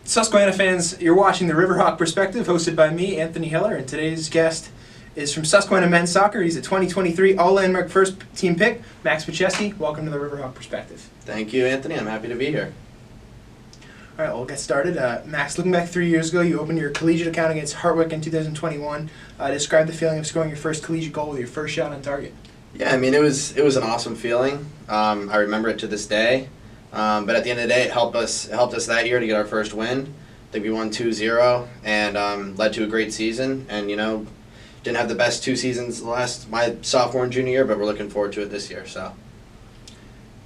Susquehanna fans, you're watching the Riverhawk Perspective, hosted by me, Anthony Heller, and today's guest is from Susquehanna Men's Soccer. He's a 2023 All-Landmark First Team pick, Max Paczewski. Welcome to the Riverhawk Perspective. Thank you, Anthony. I'm happy to be here. All right, we'll get started. Max, looking back 3 years ago, you opened your collegiate account against Hartwick in 2021. Describe the feeling of scoring your first collegiate goal with your first shot on target. Yeah, I mean, it was an awesome feeling. I remember it to this day. But at the end of the day, it helped us that year to get our first win. I think we won 2-0 and led to a great season. And, didn't have the best 2 seasons my sophomore and junior year, but we're looking forward to it this year. So.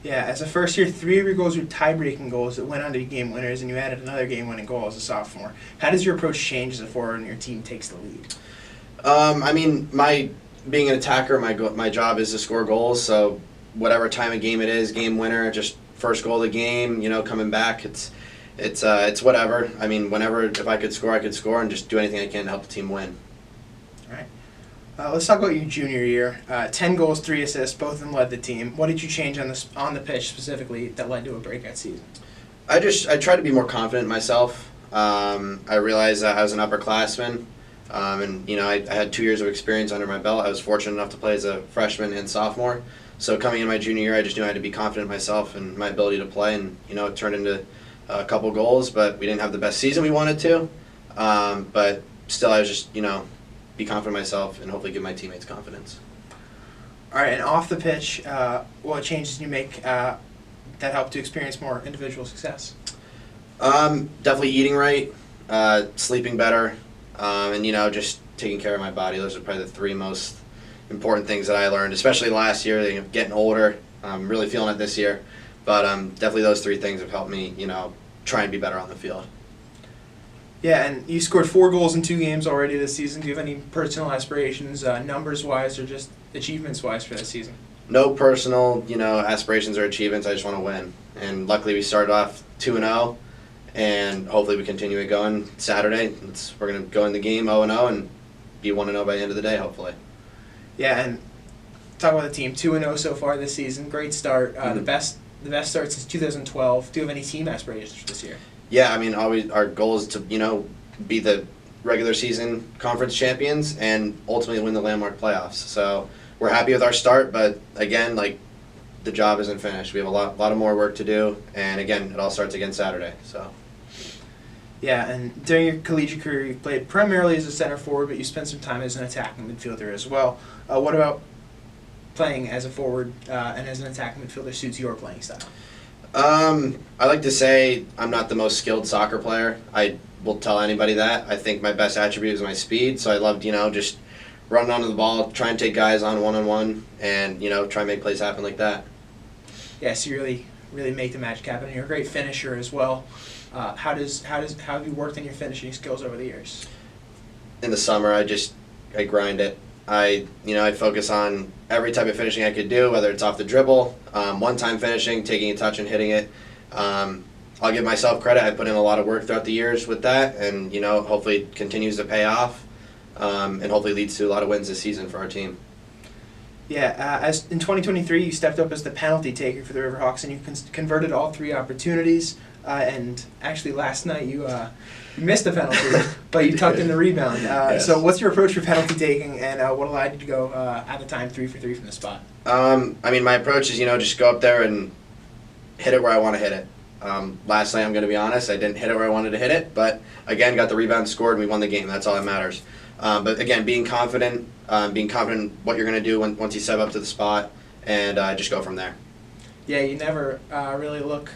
Yeah, as a first year, 3 of your goals were tie-breaking goals that went on to be game winners, and you added another game-winning goal as a sophomore. How does your approach change as a forward when your team takes the lead? I mean, being an attacker, my job is to score goals. So whatever time of game it is, game winner, just first goal of the game, coming back, it's whatever. I mean, if I could score, and just do anything I can to help the team win. All right. Let's talk about your junior year. 10 goals, 3 assists, both of them led the team. What did you change on the pitch specifically that led to a breakout season? I tried to be more confident in myself. I realized that I was an upperclassman, and I had 2 years of experience under my belt. I was fortunate enough to play as a freshman and sophomore. So coming in my junior year, I just knew I had to be confident in myself and my ability to play, and it turned into a couple goals, but we didn't have the best season we wanted to. But still, I was just be confident in myself and hopefully give my teammates confidence. All right, and off the pitch, what changes did you make that helped to experience more individual success? Definitely eating right, sleeping better, and just taking care of my body. Those are probably the 3 most important things that I learned, especially last year. Getting older, I'm really feeling it this year, but definitely those 3 things have helped me, try and be better on the field. Yeah, and you scored 4 goals in 2 games already this season. Do you have any personal aspirations, numbers-wise or just achievements-wise for this season? No personal, aspirations or achievements. I just want to win. And luckily we started off 2-0, and hopefully we continue it going Saturday. We're going to go in the game 0-0 and be 1-0 by the end of the day, hopefully. Yeah, and talk about the team. 2-0 so far this season. Great start. The best start since 2012. Do you have any team aspirations for this year? Yeah, I mean, always our goal is to be the regular season conference champions and ultimately win the landmark playoffs. So we're happy with our start, but again, the job isn't finished. We have a lot of more work to do, and again, it all starts again Saturday. So. Yeah, and during your collegiate career, you played primarily as a center forward, but you spent some time as an attacking midfielder as well. What about playing as a forward and as an attacking midfielder suits your playing style? I like to say I'm not the most skilled soccer player. I will tell anybody that. I think my best attribute is my speed, so I loved, just running onto the ball, try and take guys on one-on-one, and, try and make plays happen like that. Yeah, so you really make the magic happen, and you're a great finisher as well. How have you worked on your finishing skills over the years? In the summer, I grind it. I focus on every type of finishing I could do, whether it's off the dribble, one-time finishing, taking a touch and hitting it. I'll give myself credit. I put in a lot of work throughout the years with that, and hopefully it continues to pay off, and hopefully leads to a lot of wins this season for our team. Yeah, as in 2023, you stepped up as the penalty taker for the Riverhawks, and you converted all 3 opportunities. And actually, last night you missed a penalty, but you tucked in the rebound. Yes. So, what's your approach for penalty taking, and what allowed you to go at the time 3 for 3 from the spot? I mean, my approach is just go up there and hit it where I want to hit it. Last night, I'm going to be honest, I didn't hit it where I wanted to hit it, but again, got the rebound, scored, and we won the game. That's all that matters. But again, being confident in what you're going to do once you step up to the spot, and just go from there. Yeah, you never really look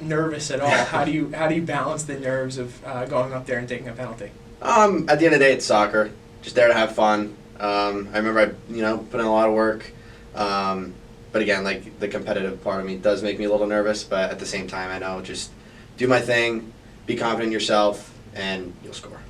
nervous at all. How do you balance the nerves of going up there and taking a penalty? At the end of the day, it's soccer. Just there to have fun. I remember I put in a lot of work. But again, the competitive part of me does make me a little nervous. But at the same time, I know just do my thing, be confident in yourself, and you'll score.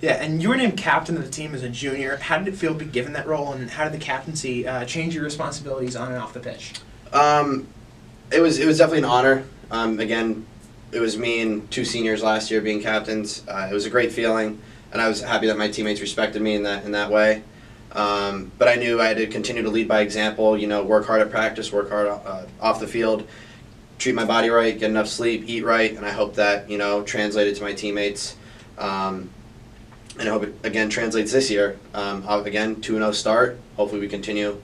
Yeah, and you were named captain of the team as a junior. How did it feel to be given that role, and how did the captaincy change your responsibilities on and off the pitch? It was definitely an honor. Again, it was me and 2 seniors last year being captains. It was a great feeling, and I was happy that my teammates respected me in that way. But I knew I had to continue to lead by example. Work hard at practice, work hard off the field, treat my body right, get enough sleep, eat right, and I hope that, translated to my teammates. And I hope it, again, translates this year. Again, 2-0 start. Hopefully we continue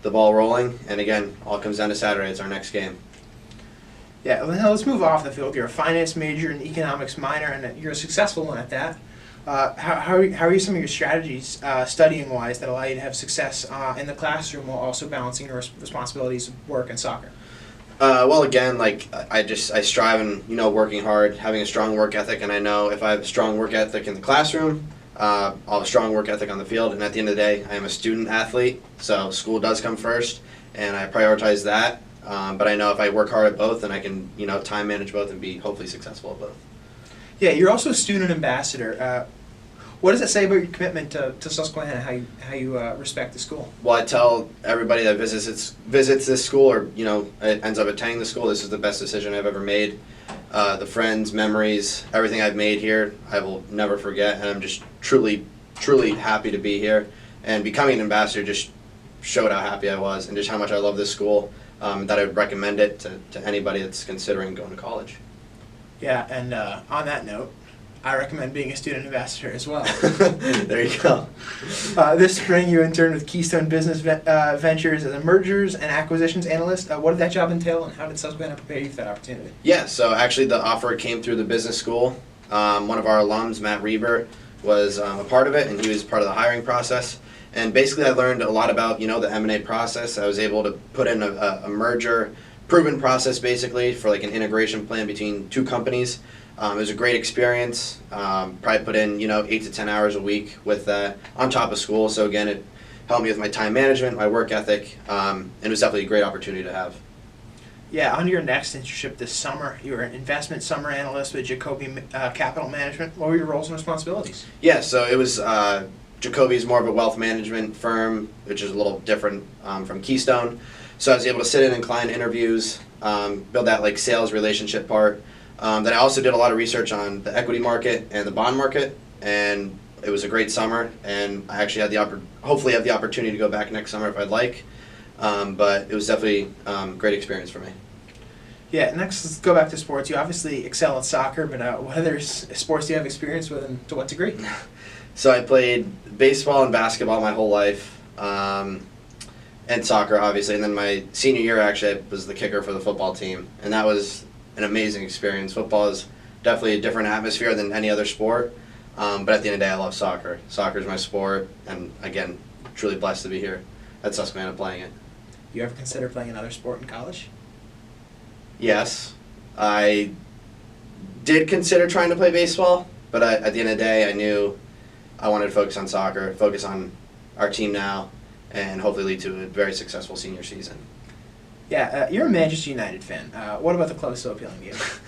the ball rolling. And again, all comes down to Saturday. It's our next game. Yeah, well, now let's move off the field. You're a finance major and economics minor, and you're a successful one at that. How are some of your strategies, studying-wise, that allow you to have success in the classroom while also balancing your responsibilities of work and soccer? Well, again, I strive in, working hard, having a strong work ethic, and I know if I have a strong work ethic in the classroom, I'll have a strong work ethic on the field, and at the end of the day, I am a student athlete, so school does come first, and I prioritize that, but I know if I work hard at both, then I can, time manage both and be hopefully successful at both. Yeah, you're also a student ambassador. What does it say about your commitment to Susquehanna, how you respect the school? Well, I tell everybody that visits this school or, ends up attending the school, this is the best decision I've ever made. The friends, memories, everything I've made here, I will never forget, and I'm just truly, truly happy to be here. And becoming an ambassador just showed how happy I was and just how much I love this school, that I would recommend it to anybody that's considering going to college. Yeah, and on that note, I recommend being a student ambassador as well. There you go. This spring, you interned with Keystone Business Ventures as a mergers and acquisitions analyst. What did that job entail, and how did Susquehanna prepare you for that opportunity? Yeah, so actually the offer came through the business school. One of our alums, Matt Reber, was a part of it, and he was part of the hiring process. And basically I learned a lot about, the M&A process. I was able to put in a merger, proven process basically, for like an integration plan between two companies. It was a great experience. Probably put in, 8 to 10 hours a week with that on top of school. So again, it helped me with my time management, my work ethic, and it was definitely a great opportunity to have. Yeah, on your next internship this summer, you were an investment summer analyst with Jacoby Capital Management. What were your roles and responsibilities? Yeah, so it was Jacoby's more of a wealth management firm, which is a little different from Keystone. So I was able to sit in and client interviews, build that like sales relationship part. Then I also did a lot of research on the equity market and the bond market, and it was a great summer. And I actually had hopefully have the opportunity to go back next summer if I'd like. But it was definitely a great experience for me. Yeah, next let's go back to sports. You obviously excel at soccer, but what other sports do you have experience with, and to what degree? So I played baseball and basketball my whole life, and soccer obviously. And then my senior year actually I was the kicker for the football team, and that was an amazing experience. Football is definitely a different atmosphere than any other sport, but at the end of the day I love soccer. Soccer is my sport, and again, truly blessed to be here at Susquehanna playing it. You ever consider playing another sport in college? Yes, I did consider trying to play baseball, but at the end of the day I knew I wanted to focus on soccer, focus on our team now, and hopefully lead to a very successful senior season. Yeah, you're a Manchester United fan. What about the club is so appealing to you? If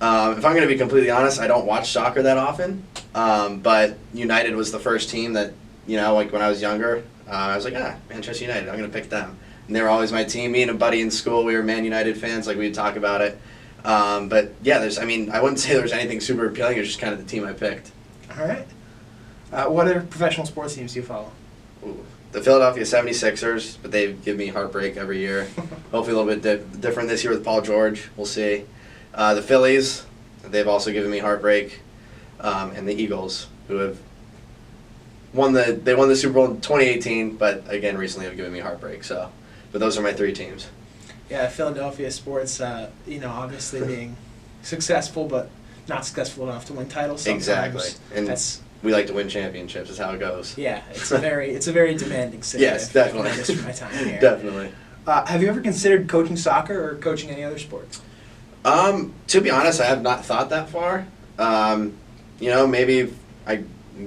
I'm going to be completely honest, I don't watch soccer that often, but United was the first team that, like when I was younger, I was like, Manchester United, I'm going to pick them. And they were always my team. Me and a buddy in school, we were Man United fans, like we'd talk about it. But yeah, I wouldn't say there was anything super appealing, it was just kind of the team I picked. All right. What other professional sports teams do you follow? Ooh. The Philadelphia 76ers, but they give me heartbreak every year. Hopefully a little bit different this year with Paul George. We'll see. The Phillies, they've also given me heartbreak. And the Eagles, who have won the Super Bowl in 2018, but again, recently have given me heartbreak. So, but those are my three teams. Yeah, Philadelphia sports, obviously being successful, but not successful enough to win titles sometimes. Exactly. And that's... We like to win championships. Is how it goes. Yeah, it's a very demanding city. Yes, definitely. Just for my time here. Definitely. Have you ever considered coaching soccer or coaching any other sports? To be honest, I have not thought that far. Maybe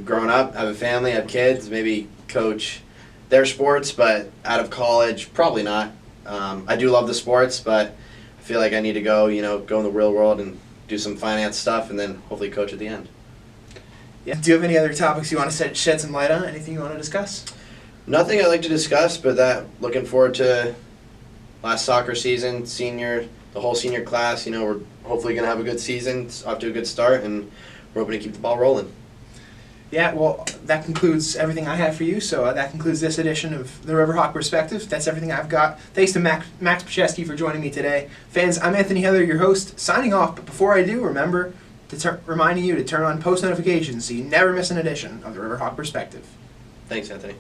growing up, have a family, have kids, maybe coach their sports, but out of college, probably not. I do love the sports, but I feel like I need to go in the real world and do some finance stuff, and then hopefully coach at the end. Yeah. Do you have any other topics you want to shed some light on? Anything you want to discuss? Nothing I'd like to discuss, but looking forward to last soccer season, the whole senior class. We're hopefully going to have a good season. It's off to a good start, and we're hoping to keep the ball rolling. Yeah, well, that concludes everything I have for you. So that concludes this edition of the Riverhawk Perspective. That's everything I've got. Thanks to Max Paczewski for joining me today. Fans, I'm Anthony Heather, your host, signing off. But before I do, remember to reminding you to turn on post notifications so you never miss an edition of the Riverhawk Perspective. Thanks, Anthony.